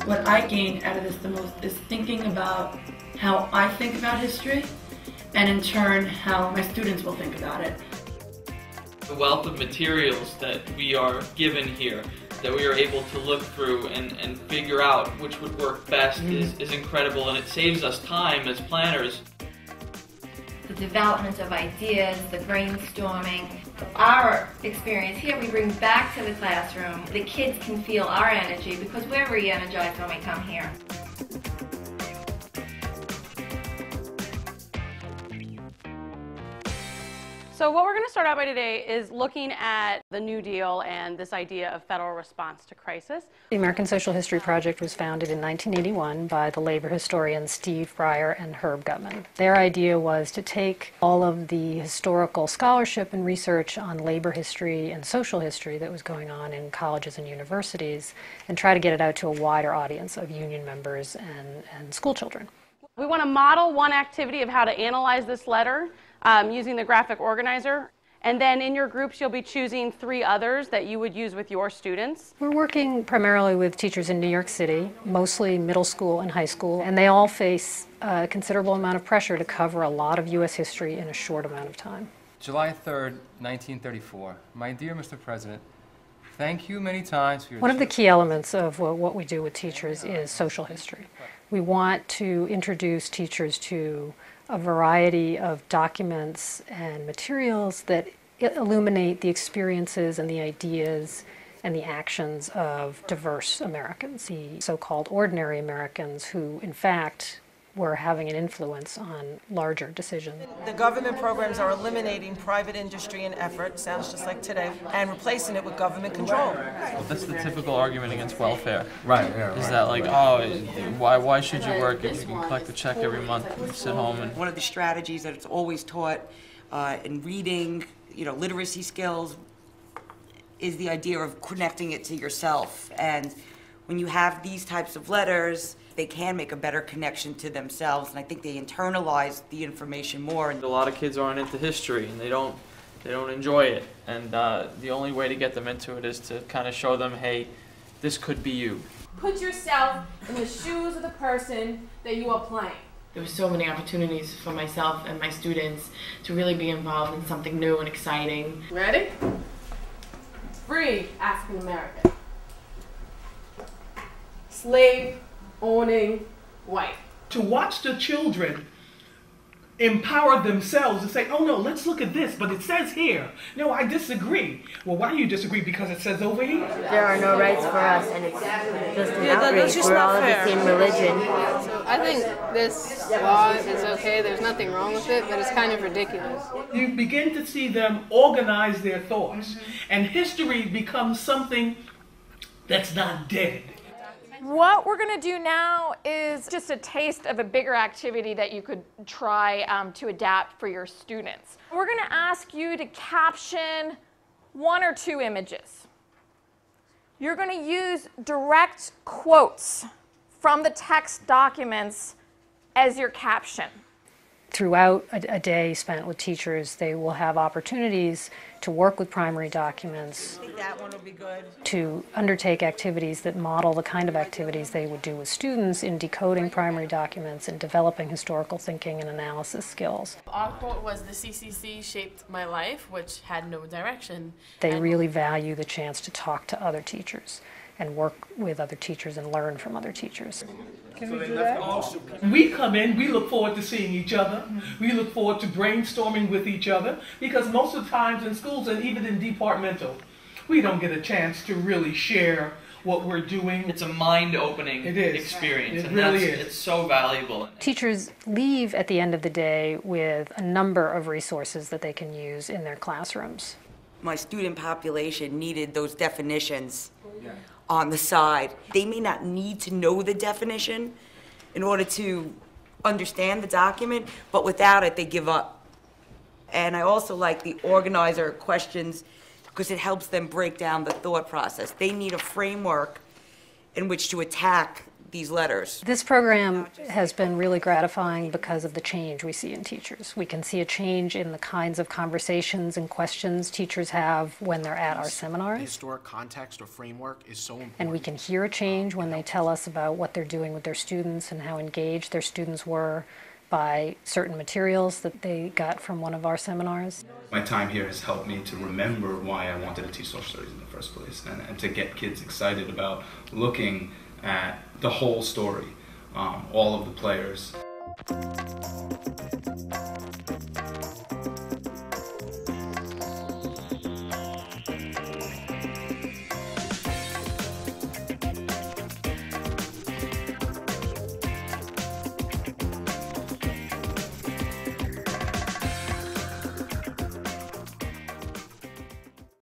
What I gain out of this the most is thinking about how I think about history, and in turn, how my students will think about it. The wealth of materials that we are given here, that we are able to look through and figure out which would work best is incredible, and it saves us time as planners. The development of ideas, the brainstorming. Our experience here we bring back to the classroom. The kids can feel our energy because we're re-energized when we come here. So what we're going to start out by today is looking at the New Deal and this idea of federal response to crisis. The American Social History Project was founded in 1981 by the labor historians Steve Breyer and Herb Gutman. Their idea was to take all of the historical scholarship and research on labor history and social history that was going on in colleges and universities and try to get it out to a wider audience of union members and school children. We want to model one activity of how to analyze this letter using the graphic organizer, and then in your groups you'll be choosing 3 others that you would use with your students. We're working primarily with teachers in New York City, mostly middle school and high school, and they all face a considerable amount of pressure to cover a lot of U.S. history in a short amount of time. July 3rd, 1934. My dear Mr. President, thank you many times for your... One of the key elements of what we do with teachers is social history. We want to introduce teachers to a variety of documents and materials that illuminate the experiences and the ideas and the actions of diverse Americans, the so-called ordinary Americans who, in fact, were having an influence on larger decisions. The government programs are eliminating private industry and effort, sounds just like today, and replacing it with government control. Well, that's the typical argument against welfare. Right, yeah, right. Is that like, oh, why should you work if you can collect a check every month and sit home and... One of the strategies that it's always taught in reading, literacy skills, is the idea of connecting it to yourself. And when you have these types of letters, they can make a better connection to themselves, and I think they internalize the information more. A lot of kids aren't into history, and they don't enjoy it, and the only way to get them into it is to kind of show them, hey, this could be you. Put yourself in the shoes of the person that you are playing. There were so many opportunities for myself and my students to really be involved in something new and exciting. Ready? Free African American. Slave owning white. To watch the children empower themselves and say, oh no, let's look at this, but it says here. No, I disagree. Well, why do you disagree? Because it says over here. There are no rights for us, and it's just an outrage. We're all of the same religion. So I think this law is okay. There's nothing wrong with it, but it's kind of ridiculous. You begin to see them organize their thoughts, and history becomes something that's not dead. What we're going to do now is just a taste of a bigger activity that you could try to adapt for your students. We're going to ask you to caption 1 or 2 images. You're going to use direct quotes from the text documents as your caption. Throughout a day spent with teachers, they will have opportunities to work with primary documents, I think that one will be good. to undertake activities that model the kind of activities they would do with students in decoding primary documents and developing historical thinking and analysis skills. Our quote was, "The CCC shaped my life," which had no direction. They really value the chance to talk to other teachers and work with other teachers and learn from other teachers. Can we do that? We come in, we look forward to seeing each other. We look forward to brainstorming with each other, because most of the times in schools and even in departmental, we don't get a chance to really share what we're doing. It's a mind-opening experience, It really is. It's so valuable. Teachers leave at the end of the day with a number of resources that they can use in their classrooms. My student population needed those definitions on the side. They may not need to know the definition in order to understand the document, but without it, they give up. And I also like the organizer questions because it helps them break down the thought process. They need a framework in which to attack these letters? This program has been really gratifying because of the change we see in teachers. We can see a change in the kinds of conversations and questions teachers have when they're at our seminars. The historic context or framework is so important. And we can hear a change when they tell us about what they're doing with their students and how engaged their students were by certain materials that they got from one of our seminars. My time here has helped me to remember why I wanted to teach social studies in the first place, and to get kids excited about looking at the whole story, all of the players.